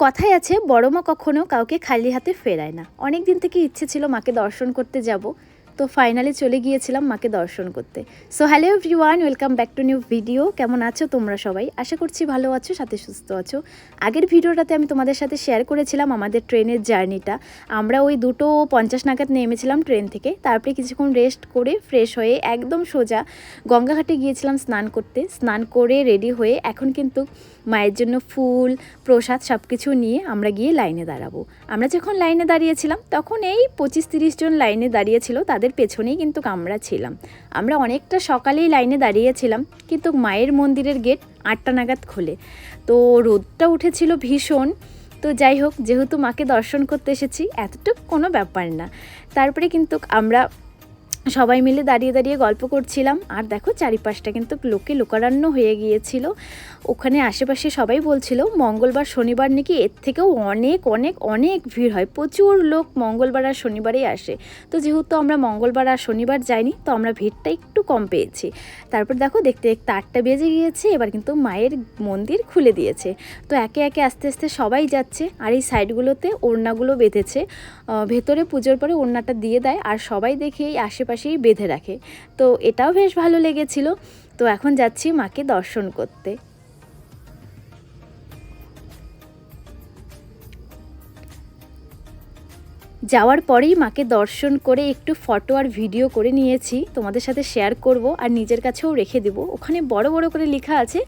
কথায় আছে বড় মা কখনো কাউকে খালি হাতে ফেরায় না। অনেক দিন থেকে ইচ্ছে ছিল মাকে দর্শন করতে যাব, তো ফাইনালি চলে গিয়েছিলাম মাকে দর্শন করতে। So hello everyone, welcome back to new video. কেমন আছো তোমরা সবাই? আশা করছি ভালো আছো, সাথে সুস্থ আছো। আগের ভিডিওটাতে আমি তোমাদের সাথে শেয়ার করেছিলাম আমাদের ট্রেনের জার্নিটা। আমরা ওই 2:50 নাগাদ নেমেছিলাম ট্রেন থেকে, তারপরে কিছুক্ষণ রেস্ট করে ফ্রেশ হয়ে একদম সোজা গঙ্গাঘাটে গিয়েছিলাম স্নান করতে। স্নান করে রেডি হয়ে এখন কিন্তু মায়ের জন্য ফুল প্রসাদ সব কিছু নিয়ে আমরা গিয়ে লাইনে দাঁড়াবো। আমরা যখন লাইনে দাঁড়িয়েছিলাম তখন এই 25-30 জন লাইনে দাঁড়িয়েছিল, তাদের পেছনেই কিন্তু আমরা ছিলাম। আমরা অনেকটা সকালেই লাইনে দাঁড়িয়েছিলাম, কিন্তু মায়ের মন্দিরের গেট 8টা নাগাদ খোলে। তো রোদটা উঠেছিল ভীষণ। তো যাই হোক, যেহেতু মাকে দর্শন করতে এসেছি এতটুকু কোনো ব্যাপার না। তারপরে কিন্তু আমরা সবাই মিলে দাঁড়িয়ে দাঁড়িয়ে গল্প করছিলাম। আর দেখো চারিপাশটা কিন্তু লোকে লোকারণ্য হয়ে গিয়েছিল। ওখানে আশেপাশে সবাই বলছিল মঙ্গলবার শনিবার নাকি এর থেকেও অনেক অনেক অনেক ভিড় হয়, প্রচুর লোক মঙ্গলবার আর শনিবারেই আসে। তো যেহেতু আমরা মঙ্গলবার আর শনিবার যাইনি, তো আমরা ভিড়টা একটু কম পেয়েছি। তারপর দেখো দেখতে দেখতে 8টা বেজে গিয়েছে, এবার কিন্তু মায়ের মন্দির খুলে দিয়েছে। তো একে একে আস্তে আস্তে সবাই যাচ্ছে, আর এই সাইডগুলোতে ওড়নাগুলো বেঁধেছে। ভেতরে পুজোর পরে ওড়নাটা দিয়ে দেয়, আর সবাই দেখে এই আশেপাশেই বেঁধে রাখে। তো এটাও বেশ ভালো লেগেছিল। তো এখন যাচ্ছি মাকে দর্শন করতে। যাওয়ার পরেই মাকে দর্শন করে একটু ফটো আর ভিডিও করে নিয়েছি, তোমাদের সাথে শেয়ার করব আর নিজের কাছেও রেখে দেব। ওখানে বড় বড় করে লেখা আছে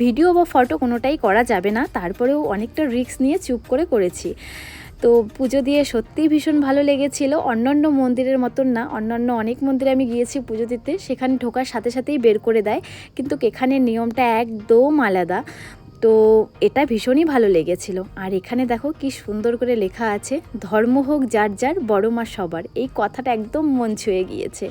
ভিডিও বা ফটো কোনোটাই করা যাবে না, তারপরেও অনেকটা রিস্ক নিয়ে চুপ করে করেছি। তো পুজো দিয়ে সত্যিই ভীষণ ভালো লেগেছিল। অন্যান্য মন্দিরের মতন না, অন্যান্য অনেক মন্দিরে আমি গিয়েছি পুজো দিতে, সেখানে ঢোকার সাথে সাথেই বের করে দেয়, কিন্তু এখানে নিয়মটা একদম আলাদা। তো এটা ভীষণই ভালো লেগেছিল। আর এখানে দেখো কি সুন্দর করে লেখা আছে, ধর্ম হোক যার যার, বড় মা সবার। এই কথাটা একদম মন ছুঁয়ে গিয়েছে।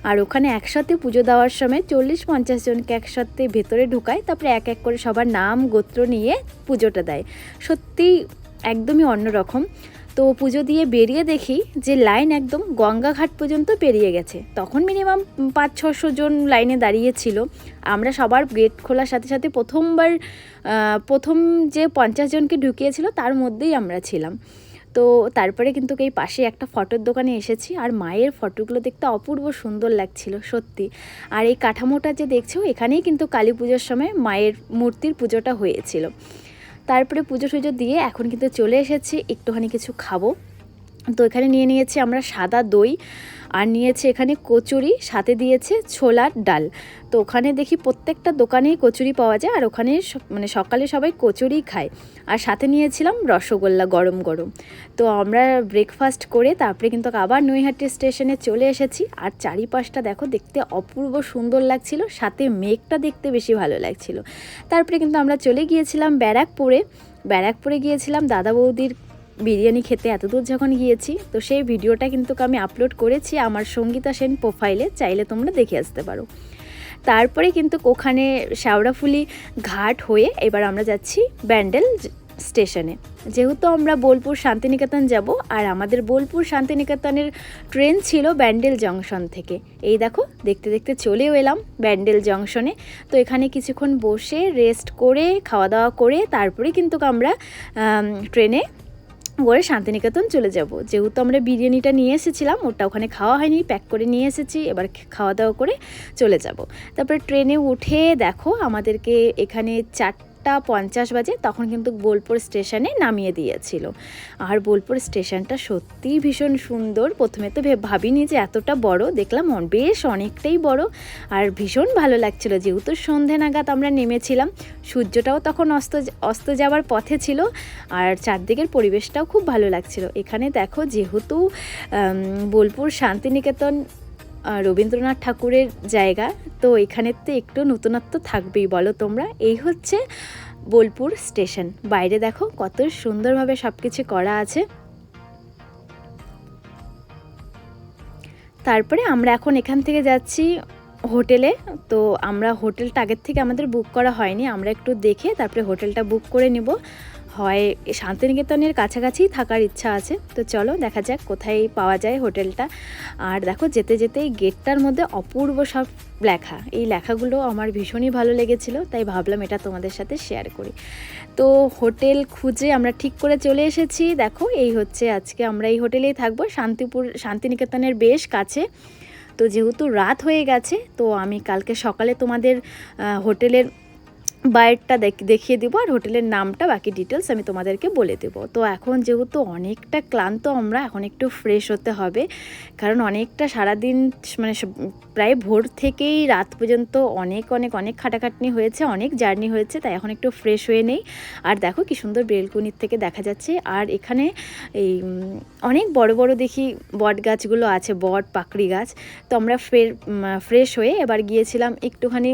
আর ওখানে একসাথে পুজো দেওয়ার সময় 40-50 জনকে একসাথে ভেতরে ঢুকায়, তারপরে এক এক করে সবার নাম গোত্র নিয়ে পুজোটা দেয়। সত্যি একদমই অন্যরকম। তো পুজো দিয়ে বেরিয়ে দেখি যে লাইন একদম গঙ্গাঘাট পর্যন্ত পেরিয়ে গেছে। তখন মিনিমাম 500-600 জন লাইনে দাঁড়িয়েছিল। আমরা সবার গেট খোলার সাথে সাথে প্রথম যে 50 জনকে ঢুকিয়েছিল তার মধ্যেই আমরা ছিলাম। তো তারপরে কিন্তু এই পাশে একটা ফটোর দোকানে এসেছি, আর মায়ের ফটোগুলো দেখতে অপূর্ব সুন্দর লাগছিল সত্যি। আর এই কাঠামোটা যে দেখছো, এখানেই কিন্তু কালী পুজোর সময় মায়ের মূর্তির পুজোটা হয়েছিল। তারপরে পুজো টুজো দিয়ে এখন কিন্তু চলে এসেছি একটুখানি কিছু খাবো। তো এখানে নিয়ে নিয়েছি আমরা সাদা দই, আর নিয়েছে এখানে কচুরি, সাথে দিয়েছে ছোলার ডাল। তো ওখানে দেখি প্রত্যেকটা দোকানেই কচুরি পাওয়া যায়, আর ওখানে মানে সকালে সবাই কচুরি খায়। আর সাথে নিয়েছিলাম রসগোল্লা গরম গরম। তো আমরা ব্রেকফাস্ট করে তারপরে কিন্তু আবার নৈহাটি স্টেশনে চলে এসেছি। আর চারিপাশটা দেখো দেখতে অপূর্ব সুন্দর লাগছিল, সাথে মেঘটা দেখতে বেশি ভালো লাগছিল। তারপরে কিন্তু আমরা চলে গিয়েছিলাম ব্যারাকপুরে গিয়েছিলাম দাদা বৌদির বিরিয়ানি খেতে। এতদূর যখন গিয়েছি, তো সেই ভিডিওটা কিন্তু আমি আপলোড করেছি আমার সঙ্গীতা সেন প্রোফাইলে, চাইলে তোমরা দেখে আসতে পারো। তারপরে কিন্তু ওখানে শেওড়াফুলি ঘাট হয়ে এবার আমরা যাচ্ছি ব্যান্ডেল স্টেশনে। যেহেতু আমরা বোলপুর শান্তিনিকেতন যাব, আর আমাদের বোলপুর শান্তিনিকেতনের ট্রেন ছিল ব্যান্ডেল জংশন থেকে। এই দেখো দেখতে দেখতে চলেও এলাম ব্যান্ডেল জংশনে। তো এখানে কিছুক্ষণ বসে রেস্ট করে খাওয়া দাওয়া করে তারপরে কিন্তু আমরা ট্রেনে করে শান্তিনিকেতন চলে যাব। যেহেতু আমরা বিরিয়ানিটা নিয়ে এসেছিলাম, ওটা ওখানে খাওয়া হয়নি, প্যাক করে নিয়ে এসেছি, এবার খাওয়া দাওয়া করে চলে যাব। তারপরে ট্রেনে উঠে দেখো আমাদেরকে এখানে 4:50 বাজে তখন কিন্তু বোলপুর স্টেশনে নামিয়ে দিয়েছিল। আর বোলপুর স্টেশনটা সত্যিই ভীষণ সুন্দর। প্রথমে তো ভাবিনি যে এতটা বড়, দেখলাম বেশ অনেকটাই বড়, আর ভীষণ ভালো লাগছিল। যেহেতু সন্ধে নাগাদ আমরা নেমেছিলাম, সূর্যটাও তখন অস্ত যাওয়ার পথে ছিল, আর চারদিকের পরিবেশটাও খুব ভালো লাগছিল। এখানে দেখো যেহেতু বোলপুর শান্তিনিকেতন রবীন্দ্রনাথ ঠাকুরের জায়গা, তো এখানেতে একটু নতুনত্ব থাকবেই বলো তোমরা। এই হচ্ছে বোলপুর স্টেশন। বাইরে দেখো কত সুন্দরভাবে সব কিছু করা আছে। তারপরে আমরা এখন এখান থেকে যাচ্ছি হোটেলে। তো আমরা হোটেলটা আগের থেকে আমাদের বুক করা হয়নি, আমরা একটু দেখে তারপরে হোটেলটা বুক করে নিব। হয় শান্তিনিকেতনের কাছাকাছিই থাকার ইচ্ছা আছে। তো চলো দেখা যাক কোথায় পাওয়া যায় হোটেলটা। আর দেখো যেতে যেতে এই গেটটার মধ্যে অপূর্ব সব লেখা, এই লেখাগুলো আমার ভীষণই ভালো লেগেছিলো, তাই ভাবলাম এটা তোমাদের সাথে শেয়ার করি। তো হোটেল খুঁজে আমরা ঠিক করে চলে এসেছি। দেখো এই হচ্ছে আজকে আমরা এই হোটেলেই থাকবো, শান্তিনিকেতনের বেশ কাছে। তো যেহেতু রাত হয়ে গেছে, তো আমি কালকে সকালে তোমাদের হোটেলের বাইরেটা দেখিয়ে দেবো, আর হোটেলের নামটা বাকি ডিটেলস আমি তোমাদেরকে বলে দেবো। তো এখন যেহেতু অনেকটা ক্লান্ত আমরা, এখন একটু ফ্রেশ হতে হবে, কারণ অনেকটা সারাদিন মানে প্রায় ভোর থেকেই রাত পর্যন্ত অনেক অনেক অনেক খাটাখাটনি হয়েছে, অনেক জার্নি হয়েছে, তাই এখন একটু ফ্রেশ হয়ে নেই। আর দেখো কি সুন্দর বেলকুনির থেকে দেখা যাচ্ছে। আর এখানে এই অনেক বড় বড় দেখি বট গাছগুলো আছে, বট পাকড়ি গাছ। তো আমরা ফ্রেশ হয়ে এবার গিয়েছিলাম একটুখানি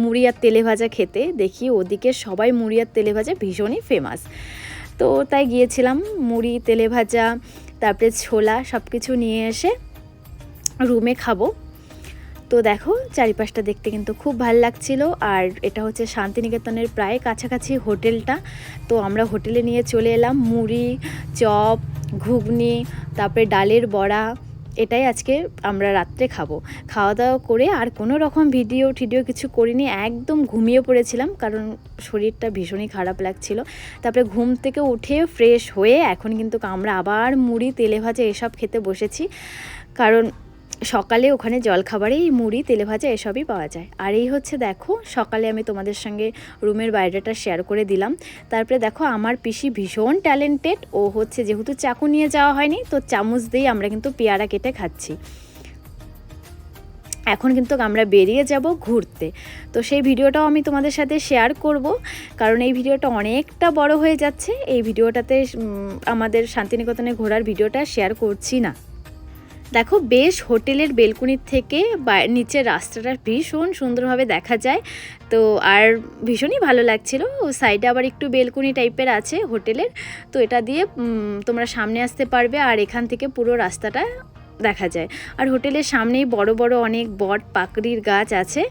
মুড়ি আর তেলে ভাজা খেতে। দেখি ওদিকে সবাই মুড়ি আর তেলে ভাজা ভীষণই ফেমাস, তো তাই গিয়েছিলাম মুড়ি তেলে ভাজা তারপরে ছোলা সব কিছু নিয়ে এসে রুমে খাবো। তো দেখো চারিপাশটা দেখতে কিন্তু খুব ভালো লাগছিল। আর এটা হচ্ছে শান্তিনিকেতনের প্রায় কাছাকাছি হোটেলটা। তো আমরা হোটেলে নিয়ে চলে এলাম মুড়ি, চপ, ঘুগনি, তারপরে ডালের বড়া, এটাই আজকে আমরা রাত্রে খাবো। খাওয়া দাওয়া করে আর কোনো রকম ভিডিও কিছু করিনি, একদম ঘুমিয়ে পড়েছিলাম, কারণ শরীরটা ভীষণই খারাপ লাগছিল। তারপরে ঘুম থেকে উঠে ফ্রেশ হয়ে এখন কিন্তু আমরা আবার মুড়ি তেলে ভাজা এসব খেতে বসেছি, কারণ সকালে ওখানে জলখাবারেই মুড়ি তেলে ভাজা এসবই পাওয়া যায়। আর এই হচ্ছে দেখো সকালে আমি তোমাদের সঙ্গে রুমের বাইরেটা শেয়ার করে দিলাম। তারপরে দেখো আমার পিসি ভীষণ ট্যালেন্টেড, ও হচ্ছে যেহেতু চাকু নিয়ে যাওয়া হয়নি, তো চামচ দিয়েই আমরা কিন্তু পেয়ারা কেটে খাচ্ছি। এখন কিন্তু আমরা বেরিয়ে যাব ঘুরতে, তো সেই ভিডিওটাও আমি তোমাদের সাথে শেয়ার করব, কারণ এই ভিডিওটা অনেকটা বড় হয়ে যাচ্ছে। এই ভিডিওটাতে আমাদের শান্তিনিকেতনে ঘোরার ভিডিওটা শেয়ার করছি না। দেখো বেশ হোটেলের বেলকুনির থেকে নিচের রাস্তাটা ভীষণ সুন্দরভাবে দেখা যায়, তো আর ভীষণই ভালো লাগছিল। ও সাইডে আবার একটু বেলকুনি টাইপের আছে হোটেলের, তো এটা দিয়ে তোমরা সামনে আসতে পারবে, আর এখান থেকে পুরো রাস্তাটা দেখা যায়। আর হোটেলের সামনেই বড় বড় অনেক বট পাকড়ির গাছ আছে,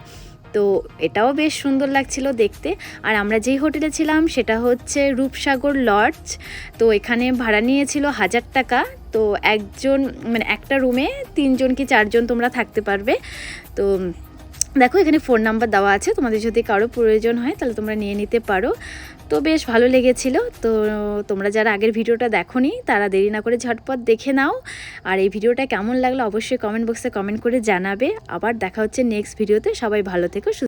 তো এটাও বেশ সুন্দর লাগছিল দেখতে। আর আমরা যেই হোটেলে ছিলাম সেটা হচ্ছে রূপসাগর লজ। তো এখানে ভাড়া নিয়েছিল 1000 টাকা। তো একজন মানে একটা রুমে 3 জন কি 4 জন তোমরা থাকতে পারবে। তো দেখো এখানে ফোন নাম্বার দেওয়া আছে, তোমাদের যদি কারো প্রয়োজন হয় তাহলে তোমরা নিয়ে নিতে পারো। তো বেশ ভালো লেগেছিল। তো তোমরা যারা আগের ভিডিওটা দেখোনি তারা দেরি না করে ঝটপট দেখে নাও। আর এই ভিডিওটা কেমন লাগলো অবশ্যই কমেন্ট বক্সে কমেন্ট করে জানাবে। আবার দেখা হচ্ছে নেক্সট ভিডিওতে। সবাই ভালো থেকো।